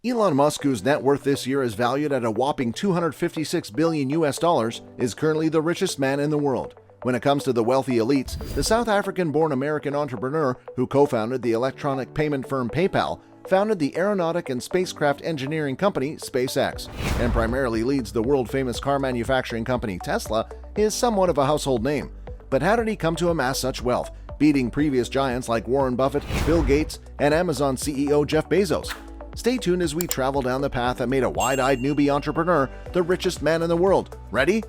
Elon Musk, whose net worth this year is valued at a whopping $256 billion, is currently the richest man in the world. When it comes to the wealthy elites, the South African-born American entrepreneur who co-founded the electronic payment firm PayPal founded the aeronautic and spacecraft engineering company SpaceX, and primarily leads the world-famous car manufacturing company Tesla, is somewhat of a household name. But how did he come to amass such wealth, beating previous giants like Warren Buffett, Bill Gates, and Amazon CEO Jeff Bezos? Stay tuned as we travel down the path that made a wide-eyed newbie entrepreneur the richest man in the world. Ready?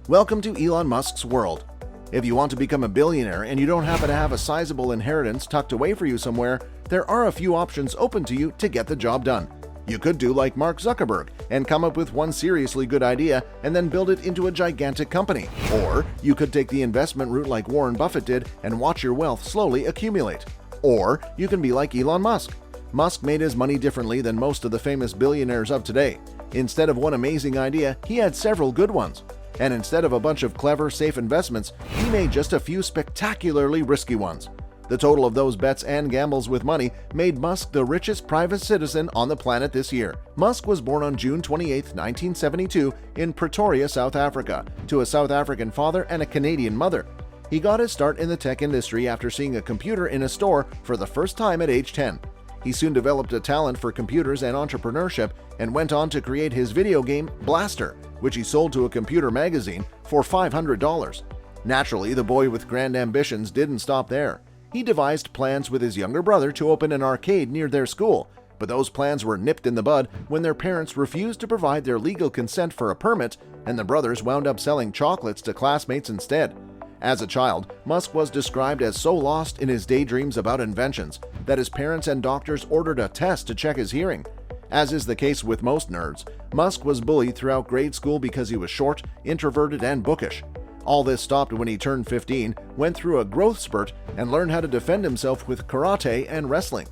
Welcome to Elon Musk's world. If you want to become a billionaire and you don't happen to have a sizable inheritance tucked away for you somewhere, there are a few options open to you to get the job done. You could do like Mark Zuckerberg and come up with one seriously good idea and then build it into a gigantic company. Or you could take the investment route like Warren Buffett did and watch your wealth slowly accumulate. Or you can be like Elon Musk. Musk made his money differently than most of the famous billionaires of today. Instead of one amazing idea, he had several good ones. And instead of a bunch of clever, safe investments, he made just a few spectacularly risky ones. The total of those bets and gambles with money made Musk the richest private citizen on the planet this year. Musk was born on June 28, 1972 in Pretoria, South Africa, to a South African father and a Canadian mother. He got his start in the tech industry after seeing a computer in a store for the first time at age 10. He soon developed a talent for computers and entrepreneurship and went on to create his video game Blaster, which he sold to a computer magazine for $500. Naturally, the boy with grand ambitions didn't stop there. He devised plans with his younger brother to open an arcade near their school, but those plans were nipped in the bud when their parents refused to provide their legal consent for a permit, and the brothers wound up selling chocolates to classmates instead. As a child, Musk was described as so lost in his daydreams about inventions that his parents and doctors ordered a test to check his hearing. As is the case with most nerds, Musk was bullied throughout grade school because he was short, introverted, and bookish. All this stopped when he turned 15, went through a growth spurt, and learned how to defend himself with karate and wrestling.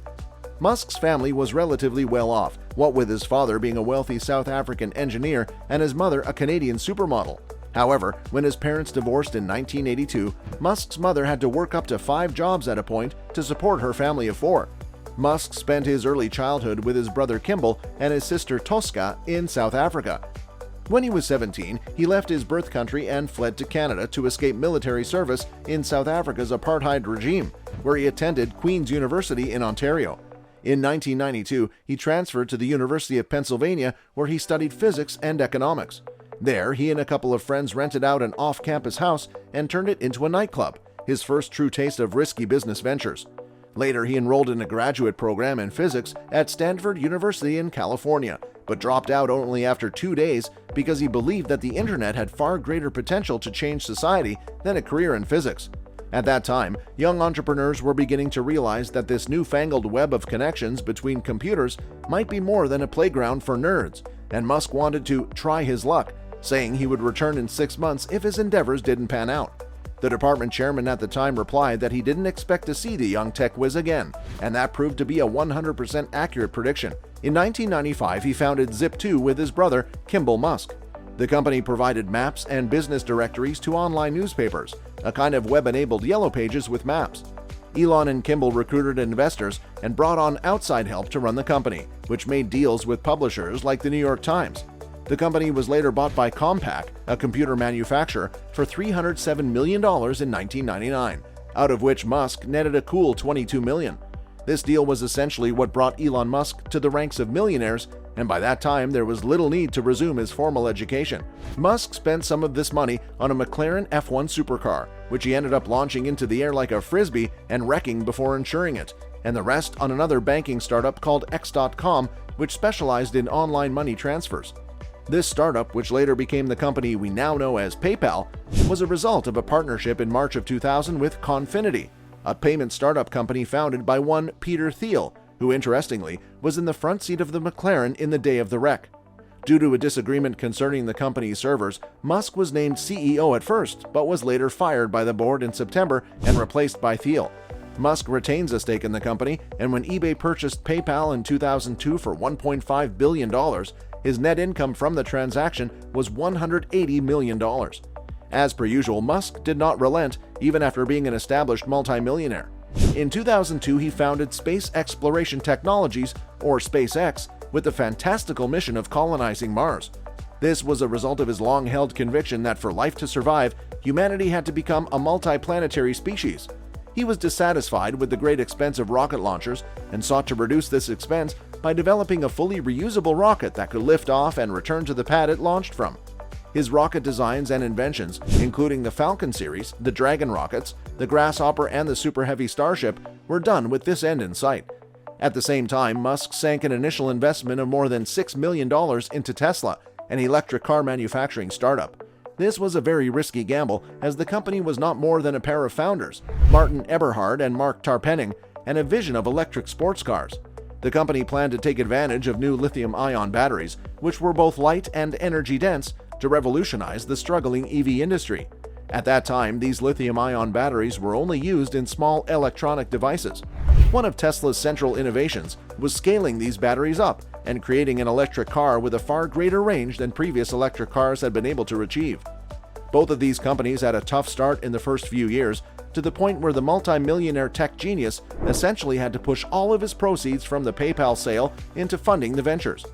Musk's family was relatively well off, what with his father being a wealthy South African engineer and his mother a Canadian supermodel. However, when his parents divorced in 1982, Musk's mother had to work up to 5 jobs at a point to support her family of 4. Musk spent his early childhood with his brother Kimball and his sister Tosca in South Africa. When he was 17, he left his birth country and fled to Canada to escape military service in South Africa's apartheid regime, where he attended Queen's University in Ontario. In 1992, he transferred to the University of Pennsylvania, where he studied physics and economics. There, he and a couple of friends rented out an off-campus house and turned it into a nightclub, his first true taste of risky business ventures. Later, he enrolled in a graduate program in physics at Stanford University in California, but dropped out only after 2 days because he believed that the internet had far greater potential to change society than a career in physics. At that time, young entrepreneurs were beginning to realize that this newfangled web of connections between computers might be more than a playground for nerds, and Musk wanted to try his luck, saying he would return in 6 months if his endeavors didn't pan out. The department chairman at the time replied that he didn't expect to see the young tech whiz again, and that proved to be a 100% accurate prediction. In 1995, he founded Zip2 with his brother, Kimball Musk. The company provided maps and business directories to online newspapers, a kind of web-enabled Yellow Pages with maps. Elon and Kimball recruited investors and brought on outside help to run the company, which made deals with publishers like the New York Times. The company was later bought by Compaq, a computer manufacturer, for $307 million in 1999, out of which Musk netted a cool $22 million. This deal was essentially what brought Elon Musk to the ranks of millionaires, and by that time there was little need to resume his formal education. Musk spent some of this money on a McLaren F1 supercar, which he ended up launching into the air like a frisbee and wrecking before insuring it, and the rest on another banking startup called X.com, which specialized in online money transfers. This startup, which later became the company we now know as PayPal, was a result of a partnership in March of 2000 with Confinity, a payment startup company founded by one Peter Thiel, who interestingly was in the front seat of the McLaren in the day of the wreck. Due to a disagreement concerning the company's servers, Musk was named CEO at first, but was later fired by the board in September and replaced by Thiel. Musk retains a stake in the company, and when eBay purchased PayPal in 2002 for $1.5 billion, his net income from the transaction was $180 million. As per usual, Musk did not relent even after being an established multimillionaire. In 2002, he founded Space Exploration Technologies, or SpaceX, with the fantastical mission of colonizing Mars. This was a result of his long-held conviction that for life to survive, humanity had to become a multi-planetary species. He was dissatisfied with the great expense of rocket launchers and sought to reduce this expense by developing a fully reusable rocket that could lift off and return to the pad it launched from. His rocket designs and inventions, including the Falcon series, the Dragon rockets, the Grasshopper, and the Super Heavy Starship, were done with this end in sight. At the same time, Musk sank an initial investment of more than $6 million into Tesla, an electric car manufacturing startup. This was a very risky gamble, as the company was not more than a pair of founders, Martin Eberhard and Mark Tarpenning, and a vision of electric sports cars. The company planned to take advantage of new lithium-ion batteries, which were both light and energy-dense, to revolutionize the struggling EV industry. At that time, these lithium-ion batteries were only used in small electronic devices. One of Tesla's central innovations was scaling these batteries up and creating an electric car with a far greater range than previous electric cars had been able to achieve. Both of these companies had a tough start in the first few years, to the point where the multi-millionaire tech genius essentially had to push all of his proceeds from the PayPal sale into funding the ventures.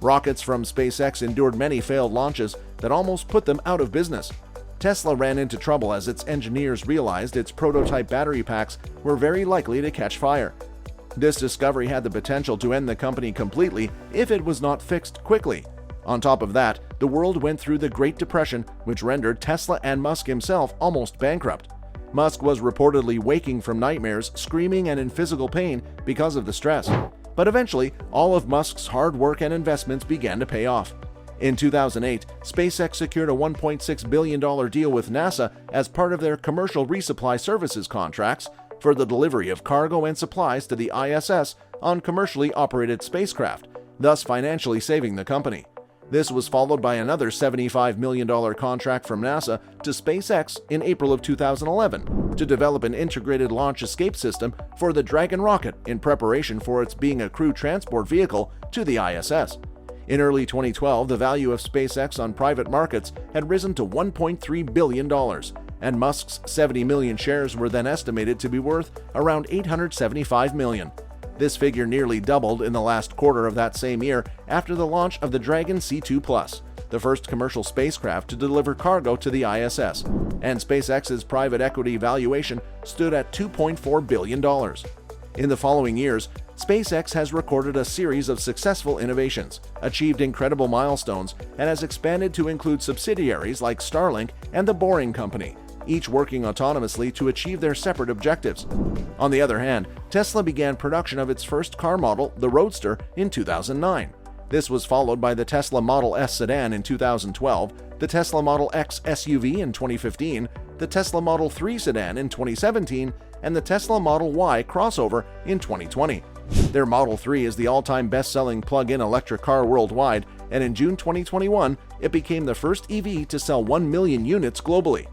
Rockets from SpaceX endured many failed launches that almost put them out of business. Tesla ran into trouble as its engineers realized its prototype battery packs were very likely to catch fire. This discovery had the potential to end the company completely if it was not fixed quickly. On top of that, the world went through the Great Depression, which rendered Tesla and Musk himself almost bankrupt. Musk was reportedly waking from nightmares, screaming and in physical pain because of the stress. But eventually, all of Musk's hard work and investments began to pay off. In 2008, SpaceX secured a $1.6 billion deal with NASA as part of their commercial resupply services contracts for the delivery of cargo and supplies to the ISS on commercially operated spacecraft, thus financially saving the company. This was followed by another $75 million contract from NASA to SpaceX in April of 2011 to develop an integrated launch escape system for the Dragon rocket in preparation for its being a crew transport vehicle to the ISS. In early 2012, the value of SpaceX on private markets had risen to $1.3 billion, and Musk's 70 million shares were then estimated to be worth around $875 million. This figure nearly doubled in the last quarter of that same year after the launch of the Dragon C2+, the first commercial spacecraft to deliver cargo to the ISS, and SpaceX's private equity valuation stood at $2.4 billion. In the following years, SpaceX has recorded a series of successful innovations, achieved incredible milestones, and has expanded to include subsidiaries like Starlink and The Boring Company, each working autonomously to achieve their separate objectives. On the other hand, Tesla began production of its first car model, the Roadster, in 2009. This was followed by the Tesla Model S sedan in 2012, the Tesla Model X SUV in 2015, the Tesla Model 3 sedan in 2017, and the Tesla Model Y crossover in 2020. Their Model 3 is the all-time best-selling plug-in electric car worldwide, and in June 2021, it became the first EV to sell 1 million units globally.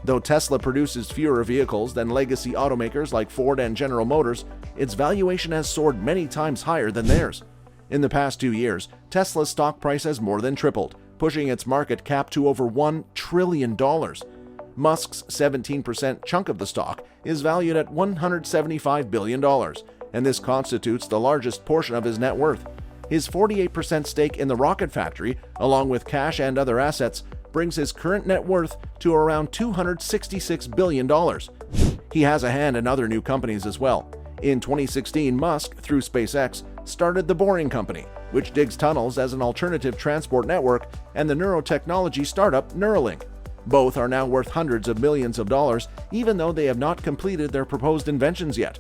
Though Tesla produces fewer vehicles than legacy automakers like Ford and General Motors, its valuation has soared many times higher than theirs. In the past 2 years, Tesla's stock price has more than tripled, pushing its market cap to over $1 trillion. Musk's 17% chunk of the stock is valued at $175 billion, and this constitutes the largest portion of his net worth. His 48% stake in the rocket factory, along with cash and other assets, brings his current net worth to around $266 billion. He has a hand in other new companies as well. In 2016, Musk, through SpaceX, started The Boring Company, which digs tunnels as an alternative transport network, and the neurotechnology startup Neuralink. Both are now worth hundreds of millions of dollars, even though they have not completed their proposed inventions yet.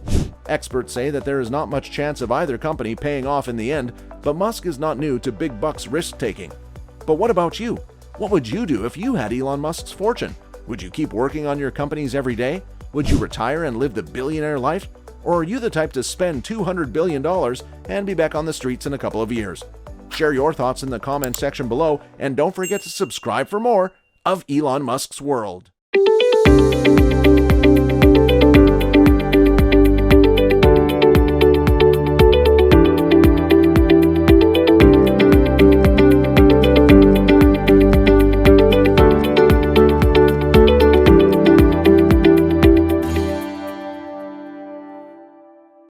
Experts say that there is not much chance of either company paying off in the end, but Musk is not new to big bucks risk-taking. But what about you? What would you do if you had Elon Musk's fortune? Would you keep working on your companies every day? Would you retire and live the billionaire life? Or are you the type to spend $200 billion and be back on the streets in a couple of years? Share your thoughts in the comment section below, and don't forget to subscribe for more of Elon Musk's World.